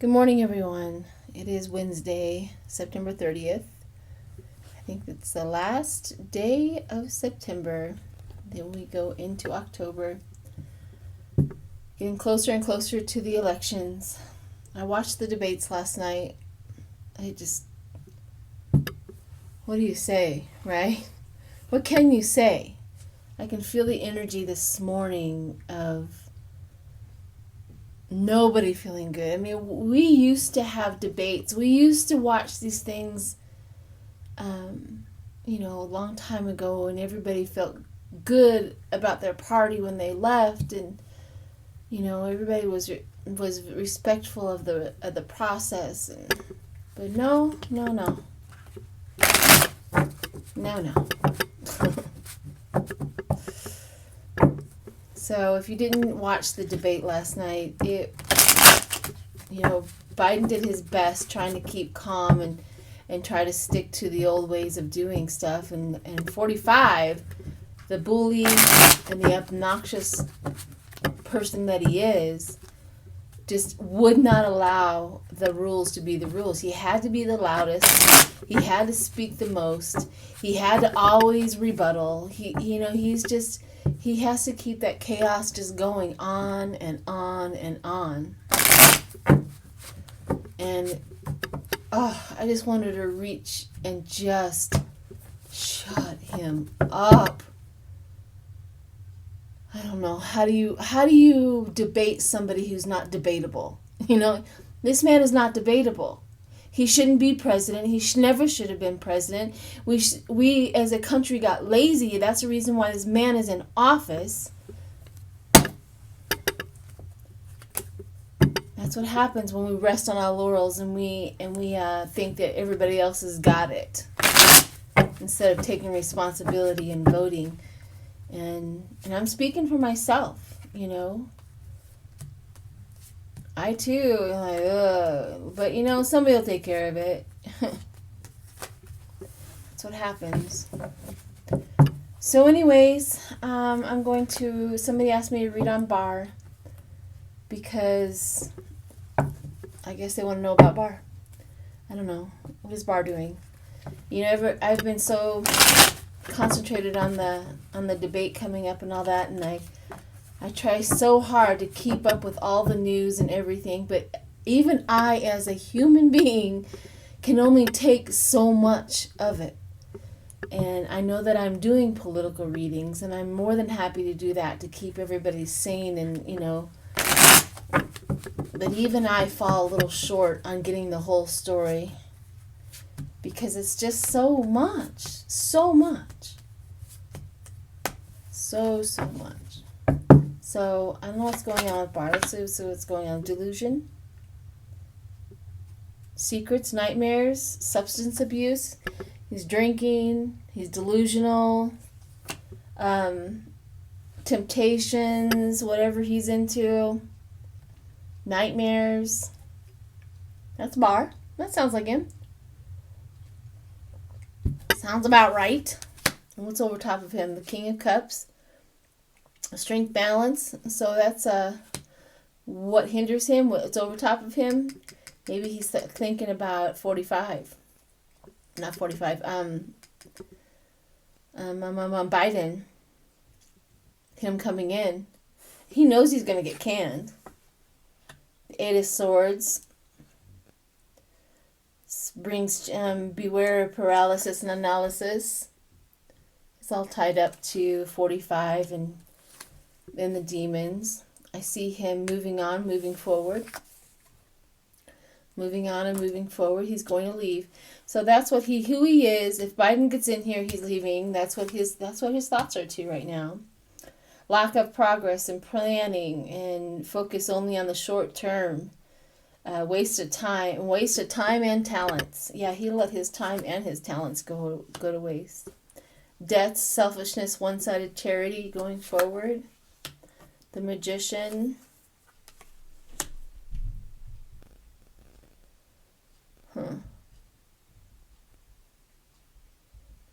Good morning, everyone. It is Wednesday, September 30th. I think it's the last day of September. Then we go into October. Getting closer and closer to the elections. I watched the debates last night. What do you say, right? What can you say? I can feel the energy this morning of nobody feeling good. I mean, we used to have debates. We used to watch these things, a long time ago, and everybody felt good about their party when they left, and everybody was respectful of the process. But no. So if you didn't watch the debate last night, Biden did his best trying to keep calm and try to stick to the old ways of doing stuff. And 45, the bully and the obnoxious person that he is, just would not allow the rules to be the rules. He had to be the loudest. He had to speak the most. He had to always rebuttal. He has to keep that chaos just going on and on and on. And I just wanted to reach and just shut him up. I don't know. How do you debate somebody who's not debatable? This man is not debatable. He shouldn't be president. He never should have been president. We as a country got lazy. That's the reason why this man is in office. That's what happens when we rest on our laurels and we think that everybody else has got it, instead of taking responsibility and voting. And I'm speaking for myself. I too, but somebody will take care of it. That's what happens. So anyways, somebody asked me to read on Barr, because I guess they want to know about Barr. I don't know. What is Barr doing? I've been so concentrated on the debate coming up and all that, and I try so hard to keep up with all the news and everything, but even I, as a human being, can only take so much of it. And I know that I'm doing political readings, and I'm more than happy to do that to keep everybody sane, and but even I fall a little short on getting the whole story, because it's just so much. So much. So, I don't know what's going on with Barr. Let's see what's going on. Delusion, secrets, nightmares, substance abuse. He's drinking. He's delusional. Temptations, whatever he's into. Nightmares. That's Barr. That sounds like him. Sounds about right. And what's over top of him? The King of Cups. Strength, balance. So that's what hinders him. What's over top of him? Maybe he's thinking about 45. Not 45. Biden. Him coming in. He knows he's going to get canned. The Eight of Swords brings beware of paralysis and analysis. It's all tied up to 45 and then the demons. I see him moving on, moving forward. Moving on and moving forward. He's going to leave. So that's who he is. If Biden gets in here, he's leaving. That's what his thoughts are too right now. Lack of progress and planning, and focus only on the short term. Waste of time and talents. Yeah, he let his time and his talents go to waste. Debts, selfishness, one-sided charity going forward. The Magician. And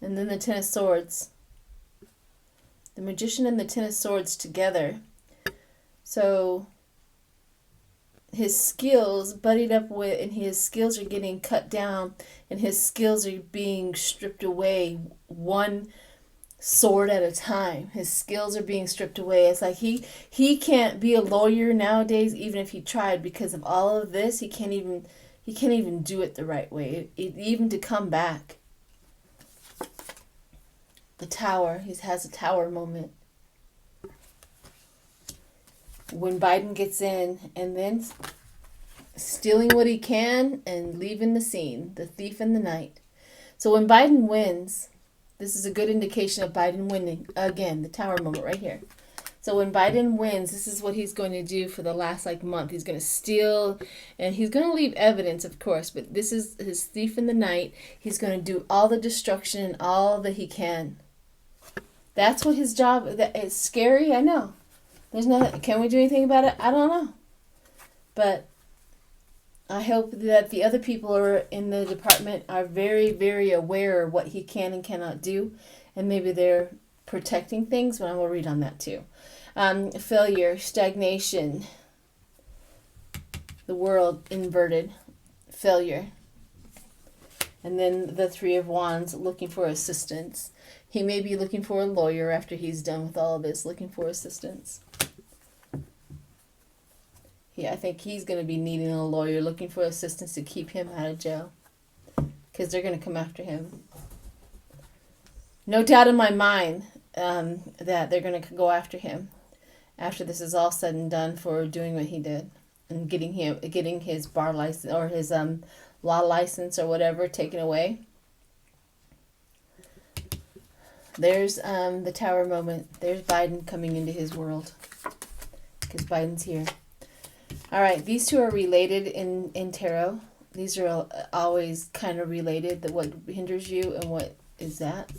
then the Ten of Swords. The Magician and the Ten of Swords together. So his skills buddied up with, and his skills are getting cut down, and his skills are being stripped away one sword at a time. His skills are being stripped away. It's like he can't be a lawyer nowadays, even if he tried, because of all of this. He can't even do it the right way, even to come back. The Tower. He has a Tower moment. When Biden gets in and then stealing what he can and leaving the scene. The thief in the night. So when Biden wins, this is a good indication of Biden winning. Again, the Tower moment right here. So when Biden wins, this is what he's going to do for the last month. He's going to steal, and he's going to leave evidence, of course, but this is his thief in the night. He's going to do all the destruction and all that he can. That's what his job. It's scary, I know. Can we do anything about it? I don't know. But I hope that the other people who are in the department are very, very aware of what he can and cannot do. And maybe they're protecting things, but I will read on that too. Failure, stagnation, the world inverted, failure. And then the Three of Wands, looking for assistance. He may be looking for a lawyer after he's done with all of this, looking for assistance. Yeah, I think he's going to be needing a lawyer, looking for assistance to keep him out of jail. Because they're going to come after him. No doubt in my mind that they're going to go after him after this is all said and done for doing what he did. And getting his bar license or his law license or whatever taken away. There's the Tower moment. There's Biden coming into his world. Because Biden's here. All right, these two are related in tarot. These are always kind of related. What hinders you and what is that?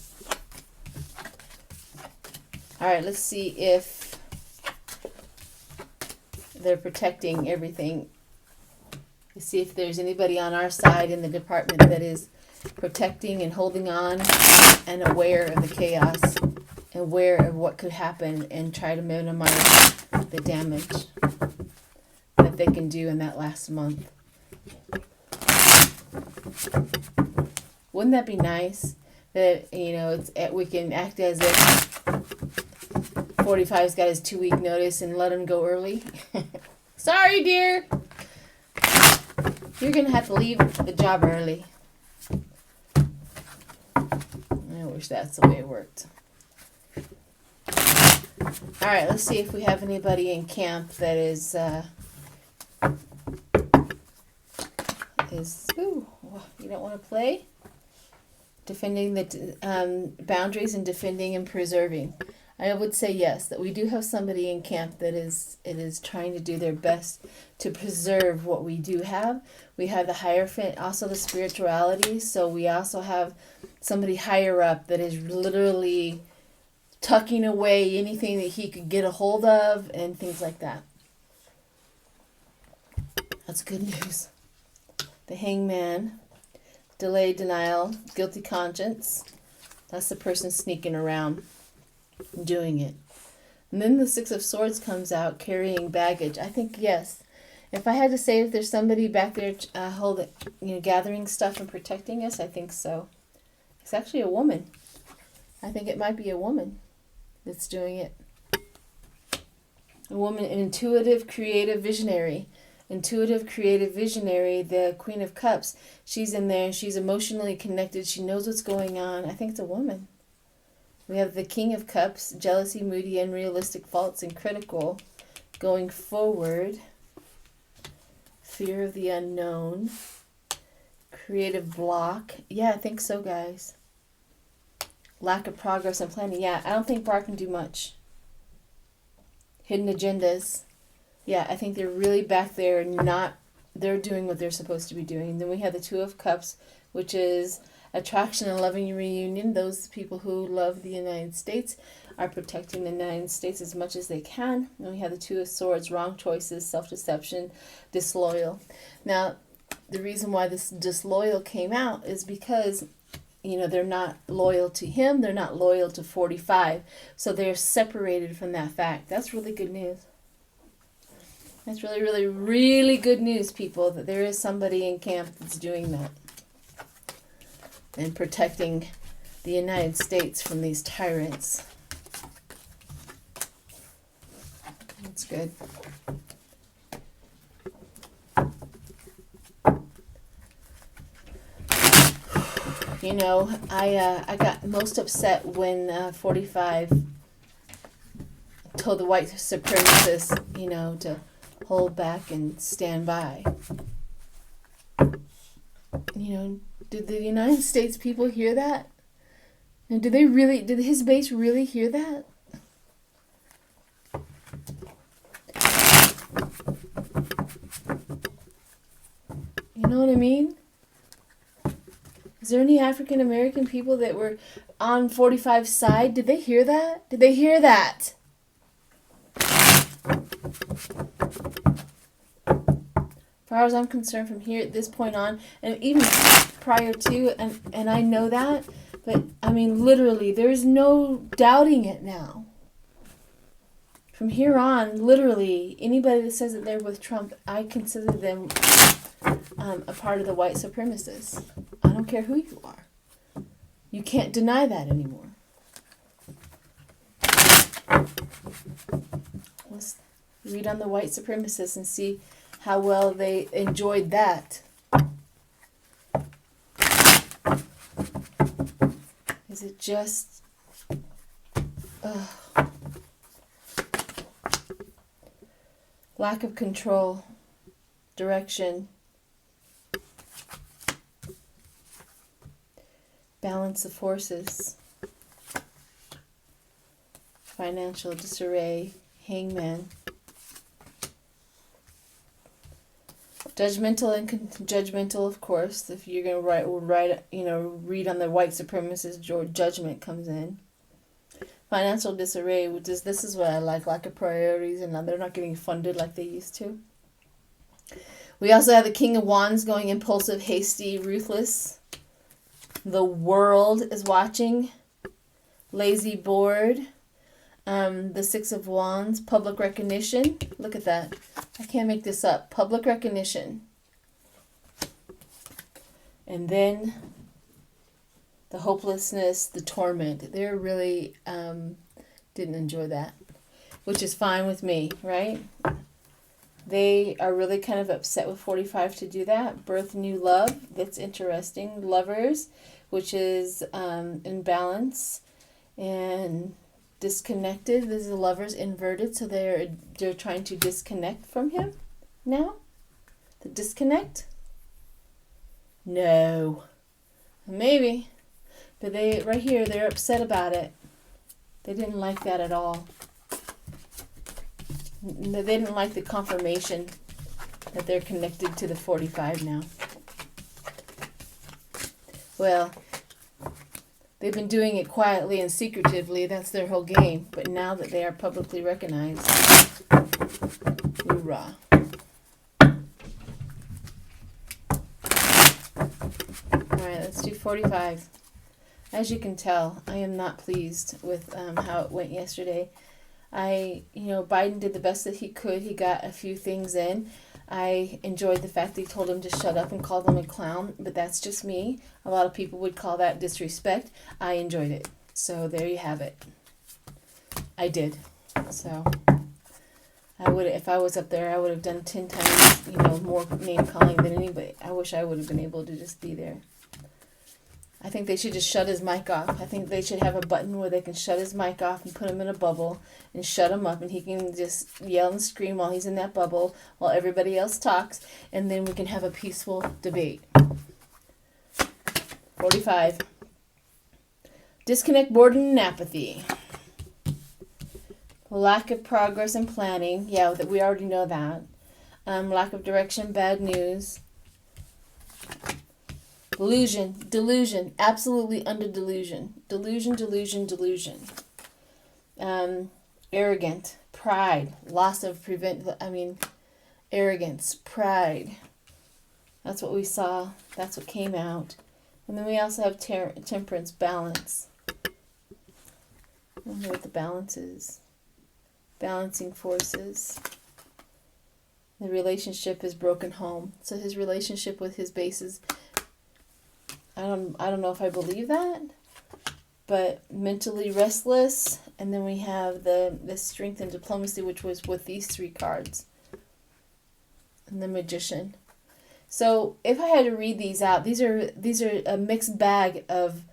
All right, let's see if they're protecting everything. Let's see if there's anybody on our side in the department that is protecting and holding on and aware of the chaos and aware of what could happen and try to minimize the damage that they can do in that last month. Wouldn't that be nice that, we can act as if 45's got his 2-week notice and let him go early? Sorry, dear. You're going to have to leave the job early. I wish that's the way it worked. All right, let's see if we have anybody in camp that is ooh, you don't want to play? Defending the boundaries and defending and preserving. I would say yes, that we do have somebody in camp that is trying to do their best to preserve what we do have. We have the Hierophant, also the spirituality, so we also have somebody higher up that is literally tucking away anything that he could get a hold of and things like that. That's good news. The Hangman, delay, denial, guilty conscience. That's the person sneaking around doing it. And then the Six of Swords comes out, carrying baggage. I think yes. If I had to say if there's somebody back there gathering stuff and protecting us, I think so. It's actually a woman. I think it might be a woman that's doing it. A woman, an intuitive, creative visionary. Intuitive, creative visionary, the Queen of Cups. She's in there and she's emotionally connected. She knows what's going on. I think it's a woman. We have the King of Cups, jealousy, moody, unrealistic, false, and critical. Going forward, fear of the unknown, creative block. Yeah, I think so, guys. Lack of progress and planning. Yeah, I don't think Barr can do much. Hidden agendas. Yeah, I think they're really back there, they're doing what they're supposed to be doing. And then we have the Two of Cups, which is attraction and loving reunion. Those people who love the United States are protecting the United States as much as they can. And we have the Two of Swords, wrong choices, self-deception, disloyal. Now, the reason why this disloyal came out is because, they're not loyal to him. They're not loyal to 45. So they're separated from that fact. That's really good news. That's really, really, really good news, people, that there is somebody in camp that's doing that and protecting the United States from these tyrants. That's good. You know, I got most upset when 45 told the white supremacists, you know, to hold back and stand by. You know, did the United States people hear that? And did his base really hear that? You know what I mean? Is there any African American people that were on 45's side? Did they hear that? Did they hear that? As far as I'm concerned, from here at this point on, and even prior to, and I know that, but I mean, literally, there's no doubting it now. From here on, literally, anybody that says that they're with Trump, I consider them a part of the white supremacists. I don't care who you are. You can't deny that anymore. Let's read on the white supremacists and see how well they enjoyed that. Is it just... lack of control, direction, balance of forces, financial disarray, hangman, judgmental and judgmental, of course. If you're gonna read on the white supremacist, judgment comes in. Financial disarray, which is, this is what I like, lack of priorities, and they're not getting funded like they used to. We also have the King of Wands going impulsive, hasty, ruthless. The world is watching. Lazy, bored. The Six of Wands, public recognition. Look at that. I can't make this up. Public recognition. And then the hopelessness, the torment. They really didn't enjoy that, which is fine with me, right? They are really kind of upset with 45 to do that. Birth new love. That's interesting. Lovers, which is in balance and disconnected. This is lovers inverted, so they're trying to disconnect from him now. The disconnect? No. Maybe. But they, right here, they're upset about it. They didn't like that at all. They didn't like the confirmation that they're connected to the 45 now. Well, they've been doing it quietly and secretively. That's their whole game. But now that they are publicly recognized, hoorah. Alright, let's do 45. As you can tell, I am not pleased with how it went yesterday. Biden did the best that he could. He got a few things in. I enjoyed the fact that he told him to shut up and called him a clown, but that's just me. A lot of people would call that disrespect. I enjoyed it. So there you have it. I did. So I would, if I was up there, I would have done 10 times, more name calling than anybody. I wish I would have been able to just be there. I think they should just shut his mic off. I think they should have a button where they can shut his mic off and put him in a bubble and shut him up, and he can just yell and scream while he's in that bubble while everybody else talks, and then we can have a peaceful debate. 45. Disconnect, boredom, and apathy. Lack of progress and planning. Yeah, we already know that. Lack of direction, bad news. Delusion, absolutely under delusion. Delusion. Arrogant, pride, arrogance, pride. That's what we saw. That's what came out. And then we also have temperance, balance. I don't know what the balance is. Balancing forces. The relationship is broken home. So his relationship with his base is, I don't know if I believe that, but mentally restless. And then we have the strength and diplomacy, which was with these 3 cards. And the Magician. So if I had to read these out, these are a mixed bag of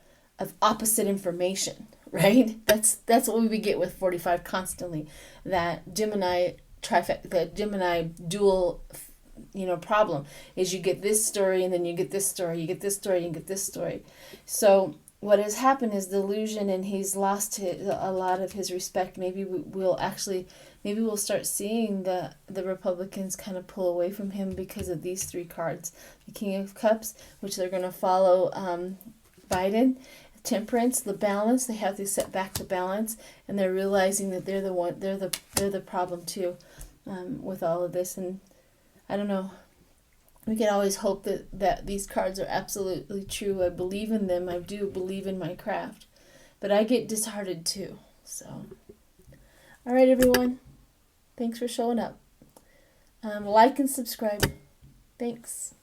opposite information, right? That's what we get with 45 constantly. That Gemini the Gemini dual, problem is you get this story and then you get this story, you get this story, and you get this story. So what has happened is delusion, and he's lost a lot of his respect. Maybe we'll start seeing the Republicans kind of pull away from him because of these 3 cards. The King of Cups, which they're going to follow Biden. Temperance, the balance, they have to set back the balance, and they're realizing that they're the problem too, with all of this. And I don't know, we can always hope that these cards are absolutely true. I believe in them. I do believe in my craft, but I get disheartened too. So, all right, everyone, thanks for showing up. Like and subscribe. Thanks.